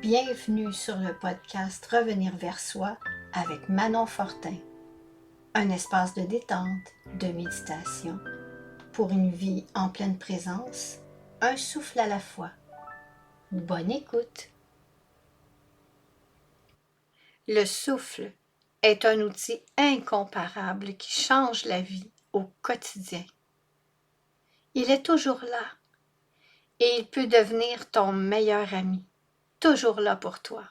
Bienvenue sur le podcast Revenir vers soi avec Manon Fortin. Un espace de détente, de méditation, pour une vie en pleine présence, un souffle à la fois. Bonne écoute! Le souffle est un outil incomparable qui change la vie au quotidien. Il est toujours là et il peut devenir ton meilleur ami, toujours là pour toi.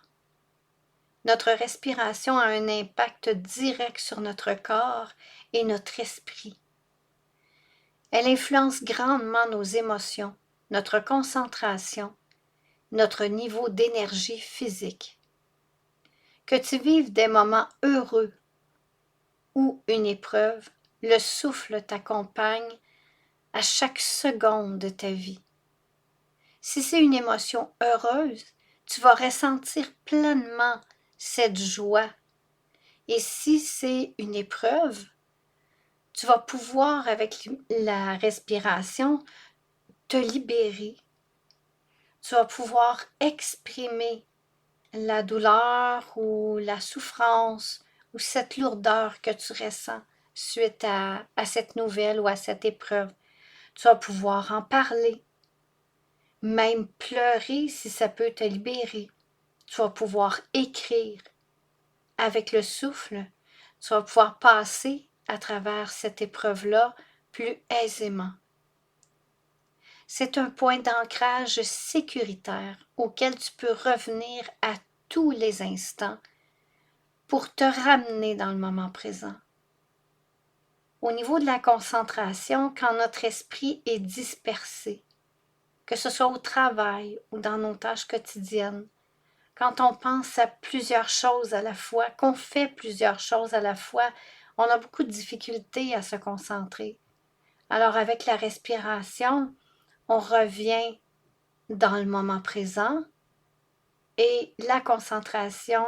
Notre respiration a un impact direct sur notre corps et notre esprit. Elle influence grandement nos émotions, notre concentration, notre niveau d'énergie physique. Que tu vives des moments heureux ou une épreuve, le souffle t'accompagne à chaque seconde de ta vie. Si c'est une émotion heureuse, tu vas ressentir pleinement cette joie. Et si c'est une épreuve, tu vas pouvoir, avec la respiration, te libérer. Tu vas pouvoir exprimer la douleur ou la souffrance ou cette lourdeur que tu ressens suite à cette nouvelle ou à cette épreuve. Tu vas pouvoir en parler, même pleurer si ça peut te libérer. Tu vas pouvoir écrire. Avec le souffle, tu vas pouvoir passer à travers cette épreuve-là plus aisément. C'est un point d'ancrage sécuritaire auquel tu peux revenir à tous les instants pour te ramener dans le moment présent. Au niveau de la concentration, quand notre esprit est dispersé, que ce soit au travail ou dans nos tâches quotidiennes, quand on pense à plusieurs choses à la fois, qu'on fait plusieurs choses à la fois, on a beaucoup de difficultés à se concentrer. Alors avec la respiration, on revient dans le moment présent et la concentration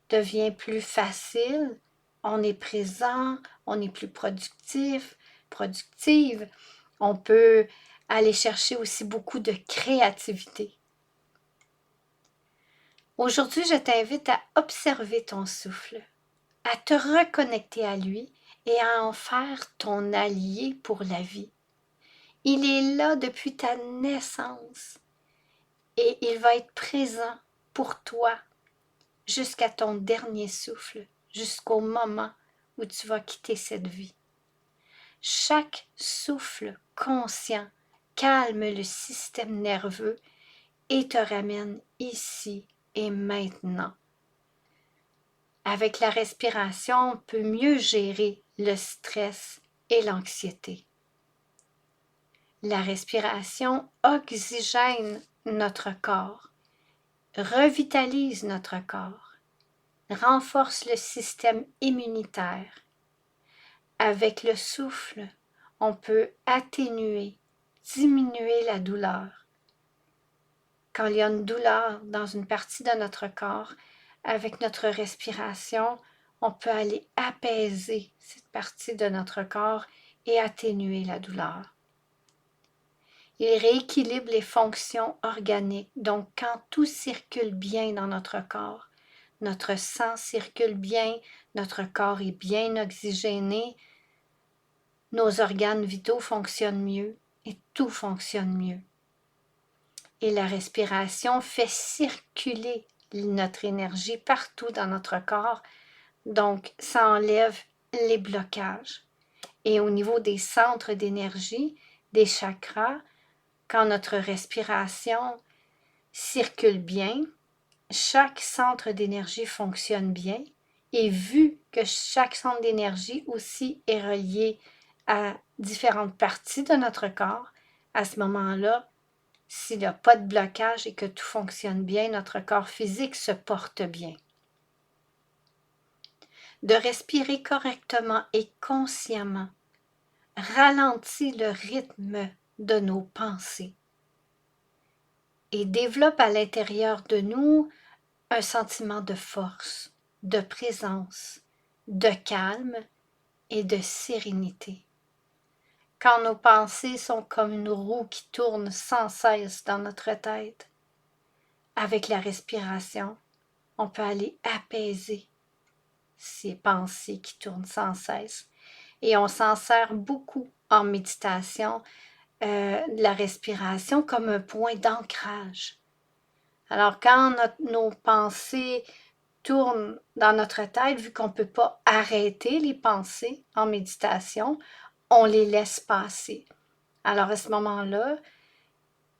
devient plus facile. On est présent, on est plus productif, productive. On peut aller chercher aussi beaucoup de créativité. Aujourd'hui, je t'invite à observer ton souffle, à te reconnecter à lui et à en faire ton allié pour la vie. Il est là depuis ta naissance et il va être présent pour toi jusqu'à ton dernier souffle, jusqu'au moment où tu vas quitter cette vie. Chaque souffle conscient calme le système nerveux et te ramène ici et maintenant. Avec la respiration, on peut mieux gérer le stress et l'anxiété. La respiration oxygène notre corps, revitalise notre corps, renforce le système immunitaire. Avec le souffle, on peut atténuer, diminuer la douleur. Quand il y a une douleur dans une partie de notre corps, avec notre respiration, on peut aller apaiser cette partie de notre corps et atténuer la douleur. Il rééquilibre les fonctions organiques, donc quand tout circule bien dans notre corps, notre sang circule bien, notre corps est bien oxygéné, nos organes vitaux fonctionnent mieux et tout fonctionne mieux. Et la respiration fait circuler notre énergie partout dans notre corps, donc ça enlève les blocages. Et au niveau des centres d'énergie, des chakras, quand notre respiration circule bien, chaque centre d'énergie fonctionne bien, et vu que chaque centre d'énergie aussi est relié à différentes parties de notre corps, à ce moment-là, s'il n'y a pas de blocage et que tout fonctionne bien, notre corps physique se porte bien. De respirer correctement et consciemment ralentit le rythme de nos pensées et développe à l'intérieur de nous un sentiment de force, de présence, de calme et de sérénité. Quand nos pensées sont comme une roue qui tourne sans cesse dans notre tête, avec la respiration, on peut aller apaiser ces pensées qui tournent sans cesse. Et on s'en sert beaucoup en méditation, la respiration comme un point d'ancrage. Alors quand nos pensées tournent dans notre tête, vu qu'on ne peut pas arrêter les pensées en méditation, on les laisse passer. Alors à ce moment-là,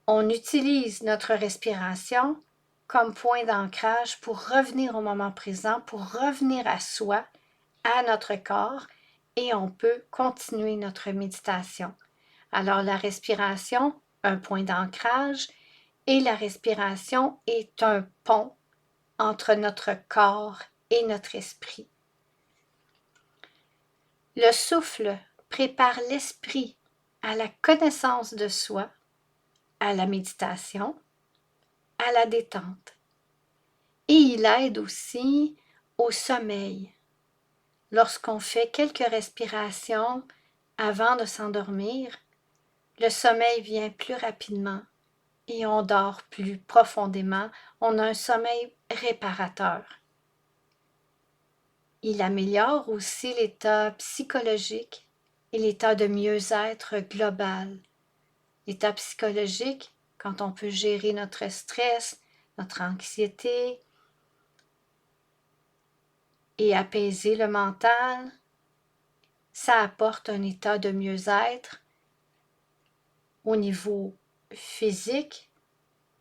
on utilise notre respiration comme point d'ancrage pour revenir au moment présent, pour revenir à soi, à notre corps, et on peut continuer notre méditation. Alors la respiration, un point d'ancrage, et la respiration est un pont entre notre corps et notre esprit. Le souffle prépare l'esprit à la connaissance de soi, à la méditation, à la détente. Et il aide aussi au sommeil. Lorsqu'on fait quelques respirations avant de s'endormir, le sommeil vient plus rapidement et on dort plus profondément. On a un sommeil réparateur. Il améliore aussi l'état psychologique et l'état de mieux-être global. L'état psychologique, quand on peut gérer notre stress, notre anxiété et apaiser le mental, ça apporte un état de mieux-être au niveau physique,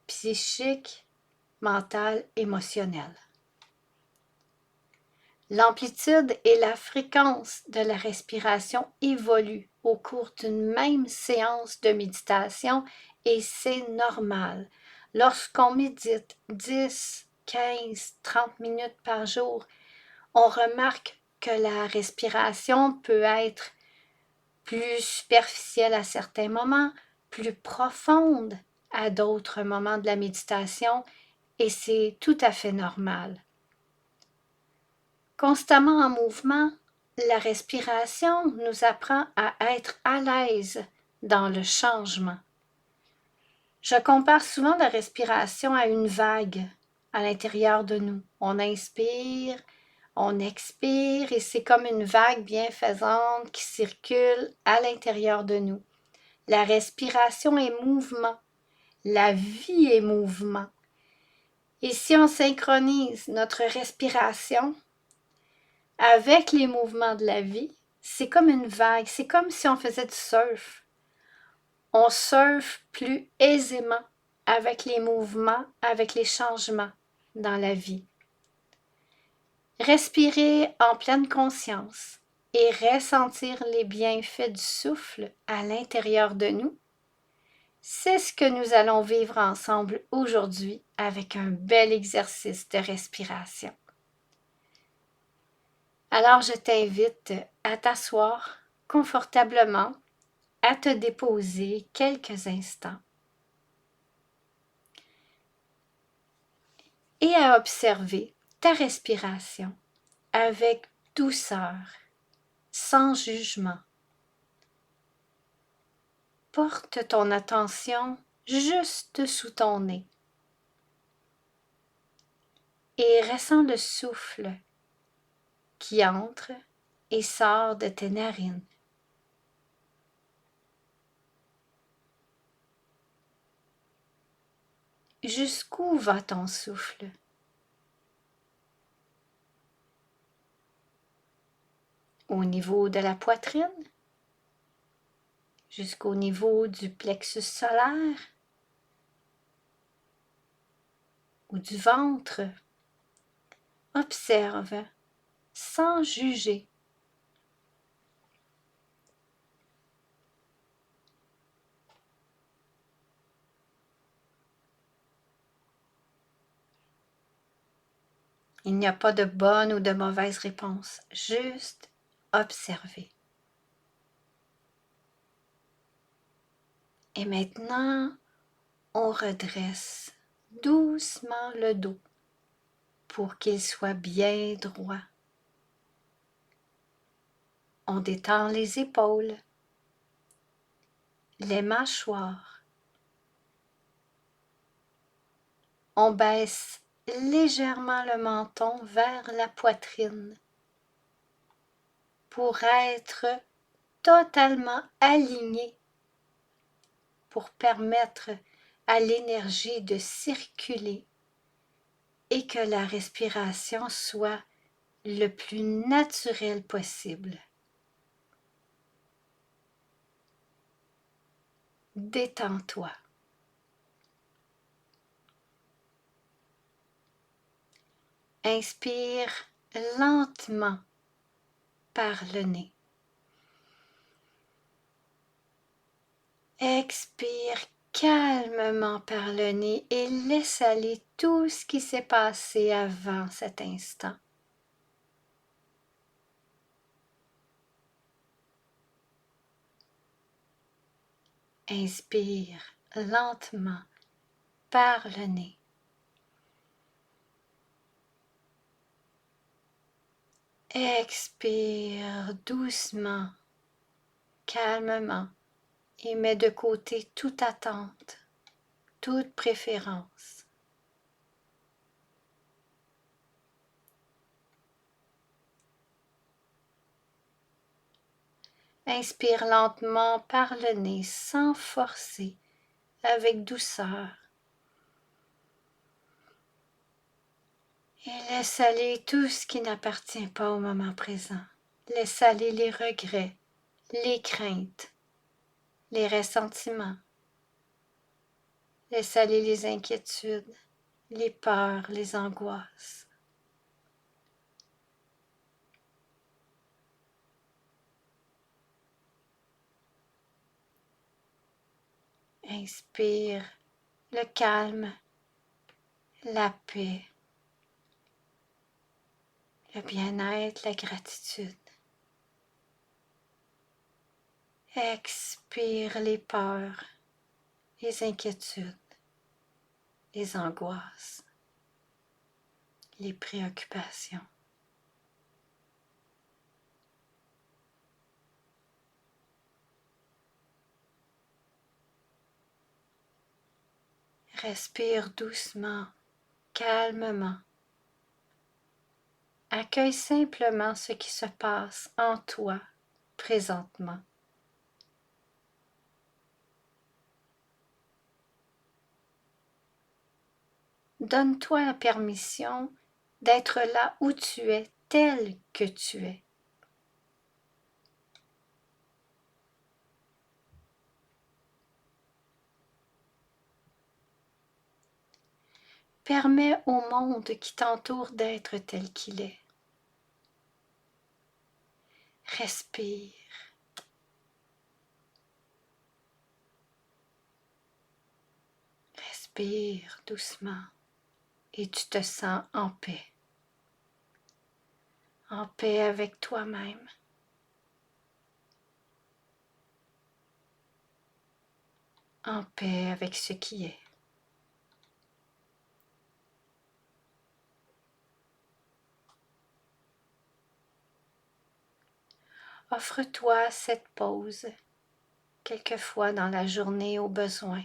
psychique, mental, émotionnel. L'amplitude et la fréquence de la respiration évoluent au cours d'une même séance de méditation et c'est normal. Lorsqu'on médite 10, 15, 30 minutes par jour, on remarque que la respiration peut être plus superficielle à certains moments, plus profonde à d'autres moments de la méditation et c'est tout à fait normal. Constamment en mouvement, la respiration nous apprend à être à l'aise dans le changement. Je compare souvent la respiration à une vague à l'intérieur de nous. On inspire, on expire et c'est comme une vague bienfaisante qui circule à l'intérieur de nous. La respiration est mouvement, la vie est mouvement. Et si on synchronise notre respiration avec les mouvements de la vie, c'est comme une vague, c'est comme si on faisait du surf. On surfe plus aisément avec les mouvements, avec les changements dans la vie. Respirer en pleine conscience et ressentir les bienfaits du souffle à l'intérieur de nous, c'est ce que nous allons vivre ensemble aujourd'hui avec un bel exercice de respiration. Alors je t'invite à t'asseoir confortablement, à te déposer quelques instants et à observer ta respiration avec douceur, sans jugement. Porte ton attention juste sous ton nez et ressens le souffle qui entre et sort de tes narines. Jusqu'où va ton souffle? Au niveau de la poitrine? Jusqu'au niveau du plexus solaire? Ou du ventre? Observe sans juger. Il n'y a pas de bonne ou de mauvaise réponse, juste observer. Et maintenant, on redresse doucement le dos pour qu'il soit bien droit. On détend les épaules, les mâchoires. On baisse légèrement le menton vers la poitrine pour être totalement aligné, pour permettre à l'énergie de circuler et que la respiration soit le plus naturelle possible. Détends-toi. Inspire lentement par le nez. Expire calmement par le nez et laisse aller tout ce qui s'est passé avant cet instant. Inspire lentement par le nez. Expire doucement, calmement et mets de côté toute attente, toute préférence. Inspire lentement par le nez sans forcer, avec douceur. Et laisse aller tout ce qui n'appartient pas au moment présent. Laisse aller les regrets, les craintes, les ressentiments. Laisse aller les inquiétudes, les peurs, les angoisses. Inspire le calme, la paix, le bien-être, la gratitude. Expire les peurs, les inquiétudes, les angoisses, les préoccupations. Respire doucement, calmement. Accueille simplement ce qui se passe en toi présentement. Donne-toi la permission d'être là où tu es, tel que tu es. Permets au monde qui t'entoure d'être tel qu'il est. Respire. Respire doucement et tu te sens en paix. En paix avec toi-même. En paix avec ce qui est. Offre-toi cette pause, quelquefois dans la journée au besoin.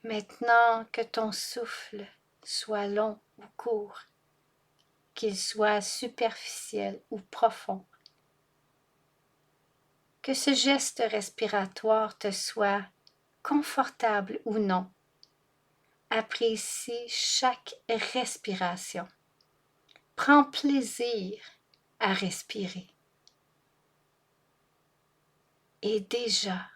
Maintenant que ton souffle soit long ou court, qu'il soit superficiel ou profond, que ce geste respiratoire te soit confortable ou non, apprécie chaque respiration. Prends plaisir à respirer. Et déjà,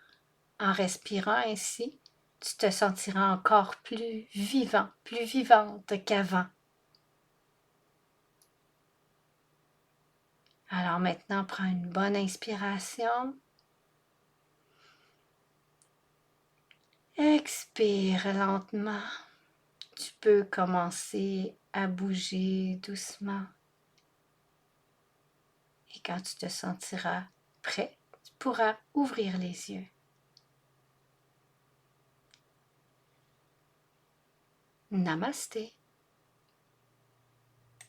en respirant ainsi, tu te sentiras encore plus vivant, plus vivante qu'avant. Alors maintenant, prends une bonne inspiration. Expire lentement. Tu peux commencer à bouger doucement. Et quand tu te sentiras prêt, tu pourras ouvrir les yeux. Namasté.